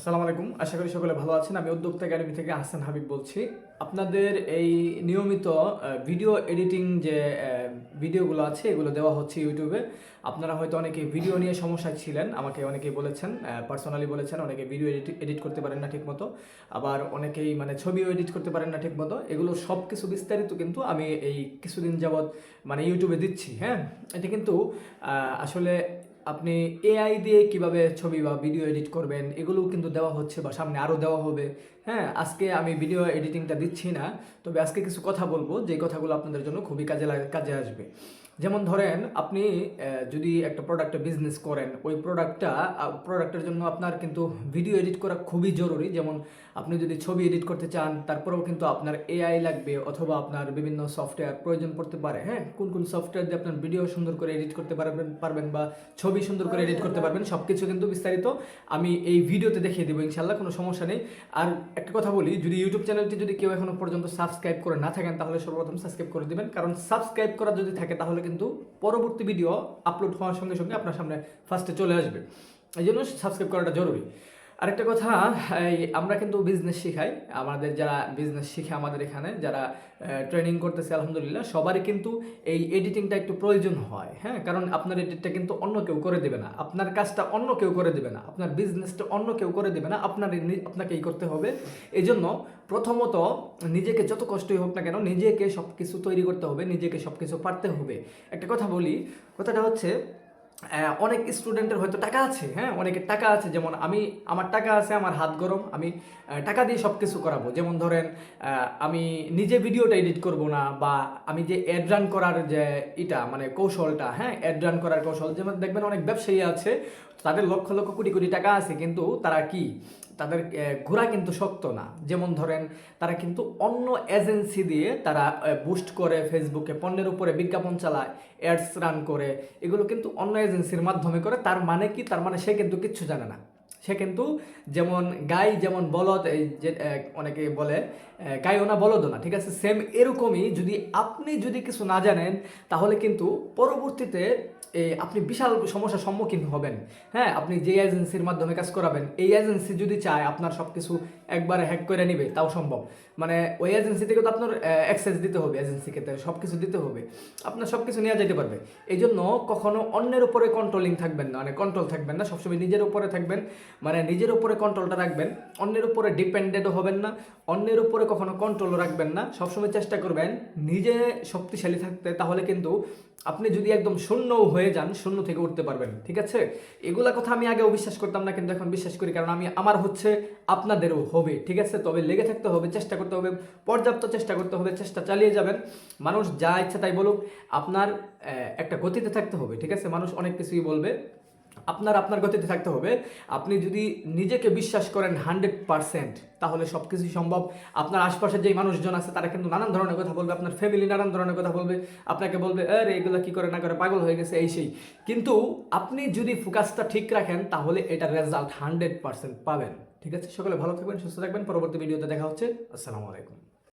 আসসালামু আলাইকুম। আশা করি সকলে ভালো আছেন। আমি উদ্যোক্তা একাডেমি থেকে হাসান হাবিব বলছি। আপনাদের এই নিয়মিত ভিডিও এডিটিং যে ভিডিওগুলো আছে এগুলো দেওয়া হচ্ছে ইউটিউবে। আপনারা হয়তো অনেকে ভিডিও নিয়ে সমস্যায় ছিলেন, আমাকে অনেকেই বলেছেন, পার্সোনালি বলেছেন অনেকে ভিডিও এডিট করতে পারেন না ঠিকমতো, আবার অনেকেই মানে ছবিও এডিট করতে পারেন না ঠিকমতো। এগুলো সব কিছু বিস্তারিত কিন্তু আমি এই কিছুদিন যাবৎ মানে ইউটিউবে দিচ্ছি। হ্যাঁ, এটা কিন্তু আসলে আপনি এআই দিয়ে কিভাবে ছবি বা ভিডিও এডিট করবেন এগুলোও কিন্তু দেওয়া হচ্ছে বা সামনে আরও দেওয়া হবে। হ্যাঁ, আজকে আমি ভিডিও এডিটিংটা দিচ্ছি না, তবে আজকে কিছু কথা বলবো যে কথাগুলো আপনাদের জন্য খুবই কাজে আসবে। যেমন ধরেন আপনি যদি একটা প্রোডাক্টে বিজনেস করেন, ওই প্রোডাক্টের জন্য আপনার কিন্তু ভিডিও এডিট করা খুবই জরুরি। যেমন আপনি যদি ছবি এডিট করতে চান তারপরেও কিন্তু আপনার এআই লাগবে অথবা আপনার বিভিন্ন সফটওয়্যার প্রয়োজন পড়তে পারে। হ্যাঁ, কোন কোন সফটওয়্যার দিয়ে আপনার ভিডিও সুন্দর করে এডিট করতে পারবেন বা ছবি সুন্দর করে এডিট করতে পারবেন, সব কিছু কিন্তু বিস্তারিত আমি এই ভিডিওতে দেখিয়ে দেবো ইনশাল্লাহ, কোনো সমস্যা নেই। আর একটা কথা বলি, যদি ইউটিউব চ্যানেলটি যদি কেউ এখনো পর্যন্ত সাবস্ক্রাইব করে না থাকেন তাহলে সর্বপ্রথম সাবস্ক্রাইব করে দিবেন, কারণ সাবস্ক্রাইব করা যদি থাকে তাহলে কিন্তু পরবর্তী ভিডিও আপলোড হওয়ার সঙ্গে সঙ্গে আপনার সামনে ফার্স্টে চলে আসবে। এই জন্য সাবস্ক্রাইব করাটা জরুরি। আরেকটা কথা, আমরা কিন্তু বিজনেস শিখাই, আমাদের যারা বিজনেস শিখে আমাদের এখানে যারা ট্রেনিং করতেছে আলহামদুলিল্লাহ সবারই কিন্তু এই এডিটিংটা একটু প্রয়োজন হয়। হ্যাঁ, কারণ আপনার এডিটটা কিন্তু অন্য কেউ করে দেবে না, আপনার কাজটা অন্য কেউ করে দেবে না, আপনার বিজনেসটা অন্য কেউ করে দেবে না, আপনাকেই করতে হবে। এই জন্য প্রথমত নিজেকে যত কষ্টই হোক না কেন নিজেকে সব কিছু তৈরি করতে হবে, নিজেকে সব কিছু পারতে হবে। একটা কথা বলি, কথাটা হচ্ছে অনেক স্টুডেন্টের হয়তো টাকা আছে। হ্যাঁ, অনেকের টাকা আছে, যেমন আমার টাকা আছে, আমার হাত গরম, আমি টাকা দিয়ে সব কিছু করাবো। যেমন ধরেন আমি নিজে ভিডিওটা এডিট করব না, বা আমি যে অ্যাড রান করার যে মানে কৌশলটা, হ্যাঁ অ্যাড রান করার কৌশল, যেমন দেখবেন অনেক ব্যবসায়ী আছে তাদের লক্ষ লক্ষ কোটি কোটি টাকা আছে, কিন্তু তারা কি তাদের ঘোরা কিন্তু শক্ত না। যেমন ধরেন তারা কিন্তু অন্য এজেন্সি দিয়ে তারা বুস্ট করে, ফেসবুকে পণ্যের উপরে বিজ্ঞাপন চালায়, অ্যাডস রান করে, এগুলো কিন্তু অন্য এজেন্সির মাধ্যমে করে। তার মানে কি? তার মানে সে কিন্তু কিচ্ছু জানে না। সে কিন্তু যেমন গাই যেমন বলদ, এই যে অনেকে বলে গাইও না বলদও না, ঠিক আছে? সেম এরকমই আপনি যদি কিছু না জানেন তাহলে কিন্তু পরবর্তীতে আপনি বিশাল সমস্যার সম্মুখীন হবেন। হ্যাঁ, আপনি যে এজেন্সির মাধ্যমে কাজ করাবেন, এই এজেন্সি যদি চায় আপনার সব কিছু একবারে হ্যাক করে নিবে তাও সম্ভব। মানে ওই এজেন্সি থেকে তো আপনার অ্যাক্সেস দিতে হবে, এজেন্সিকে সব কিছু দিতে হবে, আপনার সব কিছু নেওয়া যেতে পারবে। এই জন্য কখনো অন্যের উপরে কন্ট্রোলিং থাকবেন না, মানে কন্ট্রোল থাকবেন না, সবসময় নিজের উপরে থাকবেন, মানে নিজের উপরে কন্ট্রোলটা রাখবেন। অন্যের উপরে ডিপেন্ডেন্টও হবেন না, অন্যের উপরে কখনো কন্ট্রোল রাখবেন না। সবসময় চেষ্টা করবেন নিজে শক্তিশালী থাকতে, তাহলে কিন্তু আপনি যদি একদম শূন্যও হয়ে যান, শূন্য থেকে উঠতে পারবেন। ঠিক আছে, এগুলা কথা আমি আগেও বিশ্বাস করতাম না, কিন্তু এখন বিশ্বাস করি, কারণ আমার হচ্ছে, আপনাদেরও হবে। ঠিক আছে, তবে লেগে থাকতে হবে, চেষ্টা করতে হবে, পর্যাপ্ত চেষ্টা করতে হবে, চেষ্টা চালিয়ে যাবেন। মানুষ যা ইচ্ছা তাই বলুক, আপনার একটা গতিতে থাকতে হবে। ঠিক আছে, মানুষ অনেক কিছুই বলবে, আপনার গতিতে থাকতে হবে। আপনি যদি নিজেকে বিশ্বাস করেন 100%, তাহলে সব কিছুই সম্ভব। আপনার আশপাশে যে মানুষজন আছে তারা কিন্তু নানান ধরনের কথা বলবে, আপনার ফ্যামিলি নানান ধরনের কথা বলবে, আপনাকে বলবে আরে এগুলো কি করে না করে, পাগল হয়ে গেছে, এই সেই। কিন্তু আপনি যদি ফোকাসটা ঠিক রাখেন তাহলে এটার রেজাল্ট 100% পাবেন। ঠিক আছে, সকলে ভালো থাকবেন, সুস্থ থাকবেন। পরবর্তী ভিডিওতে দেখা হচ্ছে। আসসালামু আলাইকুম।